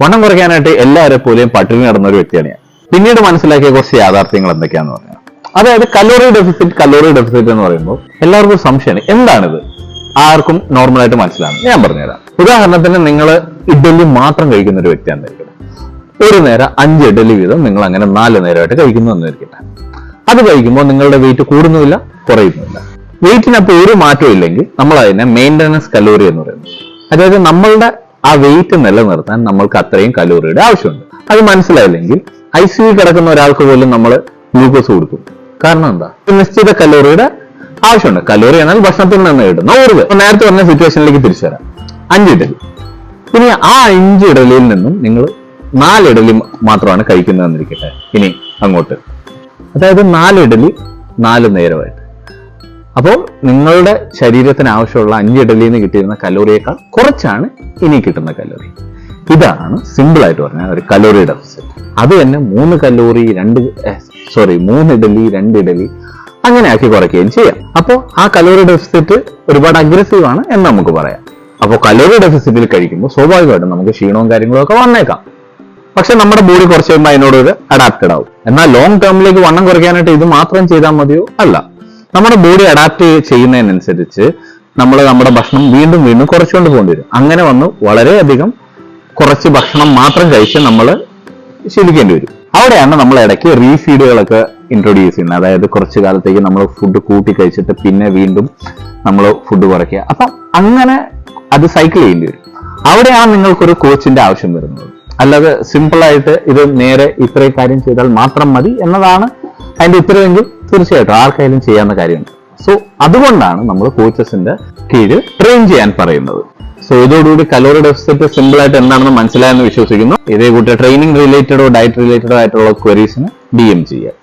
വണ്ണം കുറയ്ക്കാനായിട്ട് എല്ലാവരെ പോലെയും പട്ടിണി നടന്ന ഒരു വ്യക്തിയാണ് ഞാൻ. പിന്നീട് മനസ്സിലാക്കിയ കുറച്ച് യാഥാർത്ഥ്യങ്ങൾ എന്തൊക്കെയാന്ന് പറഞ്ഞാൽ, അതായത് കലോറി ഡെഫിസിറ്റ് എന്ന് പറയുമ്പോൾ എല്ലാവർക്കും സംശയമാണ്, എന്താണിത്? ആർക്കും നോർമലായിട്ട് മനസ്സിലാവും. ഞാൻ പറഞ്ഞുതരാം. ഉദാഹരണത്തിന് നിങ്ങൾ ഇഡ്ഡലി മാത്രം കഴിക്കുന്ന ഒരു വ്യക്തിയാണ് ഇരിക്കട്ടെ. ഒരു നേരം 5 ഇഡ്ഡലി വീതം നിങ്ങൾ അങ്ങനെ 4 നേരമായിട്ട് കഴിക്കുന്നു എന്ന് ഇരിക്കട്ടെ. അത് കഴിക്കുമ്പോൾ നിങ്ങളുടെ വെയിറ്റ് കൂടുന്നുമില്ല, കുറയുന്നുമില്ല. വെയിറ്റിനപ്പോൾ ഒരു മാറ്റവും ഇല്ലെങ്കിൽ നമ്മൾ അതിനെ മെയിൻ്റനൻസ് കലോറി എന്ന് പറയുന്നു. അതായത് നമ്മളുടെ ആ വെയിറ്റ് നിലനിർത്താൻ നമ്മൾക്ക് അത്രയും കലോറിയുടെ ആവശ്യമുണ്ട്. അത് മനസ്സിലായില്ലെങ്കിൽ ICU കിടക്കുന്ന ഒരാൾക്ക് പോലും നമ്മൾ ഗ്ലൂക്കോസ് കൊടുക്കും. കാരണം എന്താ? നിശ്ചിത കലോറിയുടെ ആവശ്യമുണ്ട്. കലോറി എന്നാൽ ഭക്ഷണത്തിൽ നിന്ന് കിട്ടുന്ന ഊർജ്ജം. നേരത്തെ പറഞ്ഞ സിറ്റുവേഷനിലേക്ക് തിരിച്ചു വരാം. 5 ഇഡലി. ഇനി ആ 5 ഇഡലിയിൽ നിന്നും നിങ്ങൾ 4 ഇഡലി മാത്രമാണ് കഴിക്കുന്നതെന്നിരിക്കട്ടെ. ഇനി അങ്ങോട്ട്, അതായത് 4 ഇഡലി 4 നേരമായിട്ട്. അപ്പോൾ നിങ്ങളുടെ ശരീരത്തിന് ആവശ്യമുള്ള 5 ഇഡലിയിൽ നിന്ന് കിട്ടിയിരുന്ന കലോറിയേക്കാൾ കുറച്ചാണ് ഇനി കിട്ടുന്ന കലോറി. ഇതാണ് സിമ്പിൾ ആയിട്ട് പറഞ്ഞാൽ ഒരു കലോറി ഡെഫിസിറ്റ്. അത് തന്നെ 3 ഇഡലി 2 ഇഡലി അങ്ങനെ ആക്കി കുറയ്ക്കുകയും ചെയ്യാം. അപ്പോൾ ആ കലോറി ഡെഫിസിറ്റ് ഒരുപാട് അഗ്രസീവ് ആണ് എന്ന് നമുക്ക് പറയാം. അപ്പോൾ കലോറി ഡെഫിസിറ്റിൽ കഴിക്കുമ്പോൾ സ്വാഭാവികമായിട്ടും നമുക്ക് ക്ഷീണവും കാര്യങ്ങളും ഒക്കെ വന്നേക്കാം. പക്ഷെ നമ്മുടെ ബോഡി കുറച്ച് കഴിയുമ്പോൾ അതിനോട് അഡാപ്റ്റഡ് ആവും. എന്നാൽ ലോങ് ടേമിലേക്ക് വണ്ണം കുറയ്ക്കാനായിട്ട് ഇത് മാത്രം ചെയ്താൽ മതിയോ? അല്ല. നമ്മുടെ ബോഡി അഡാപ്റ്റ് ചെയ്യുന്നതിനനുസരിച്ച് നമ്മൾ നമ്മുടെ ഭക്ഷണം വീണ്ടും വീണ്ടും കുറച്ചുകൊണ്ട് പോകേണ്ടി വരും. അങ്ങനെ വന്ന് വളരെയധികം കുറച്ച് ഭക്ഷണം മാത്രം കഴിച്ച് നമ്മൾ ശീലിക്കേണ്ടി വരും. അവിടെയാണ് നമ്മൾ ഇടയ്ക്ക് റീഫീഡുകളൊക്കെ ഇൻട്രൊഡ്യൂസ് ചെയ്യുന്നത്. അതായത് കുറച്ച് കാലത്തേക്ക് നമ്മൾ ഫുഡ് കൂട്ടി കഴിച്ചിട്ട് പിന്നെ വീണ്ടും നമ്മൾ ഫുഡ് കുറയ്ക്കുക. അപ്പം അങ്ങനെ അത് സൈക്കിൾ ചെയ്യേണ്ടി വരും. അവിടെയാണ് നിങ്ങൾക്കൊരു കോച്ചിന്റെ ആവശ്യം വരുന്നത്. അല്ലാതെ സിമ്പിളായിട്ട് ഇത് നേരെ ഇത്രയും കാര്യം ചെയ്താൽ മാത്രം മതി എന്നതാണ് അതിന്റെ ഉത്തരവെങ്കിൽ തീർച്ചയായിട്ടും ആർക്കായാലും ചെയ്യാവുന്ന കാര്യമുണ്ട്. സോ അതുകൊണ്ടാണ് നമ്മൾ കോച്ചസിന്റെ കീഴിൽ ട്രെയിൻ ചെയ്യാൻ പറയുന്നത്. സോ ഇതോടുകൂടി കലോറി ഡെഫിസിറ്റ് സിമ്പിൾ ആയിട്ട് എന്താണെന്ന് മനസ്സിലായെന്ന് വിശ്വസിക്കുന്നു. ഇതേ കൂട്ടി ട്രെയിനിങ് റിലേറ്റഡോ ഡയറ്റ് റിലേറ്റഡോ ആയിട്ടുള്ള ക്വരീസിന് DM ചെയ്യുക.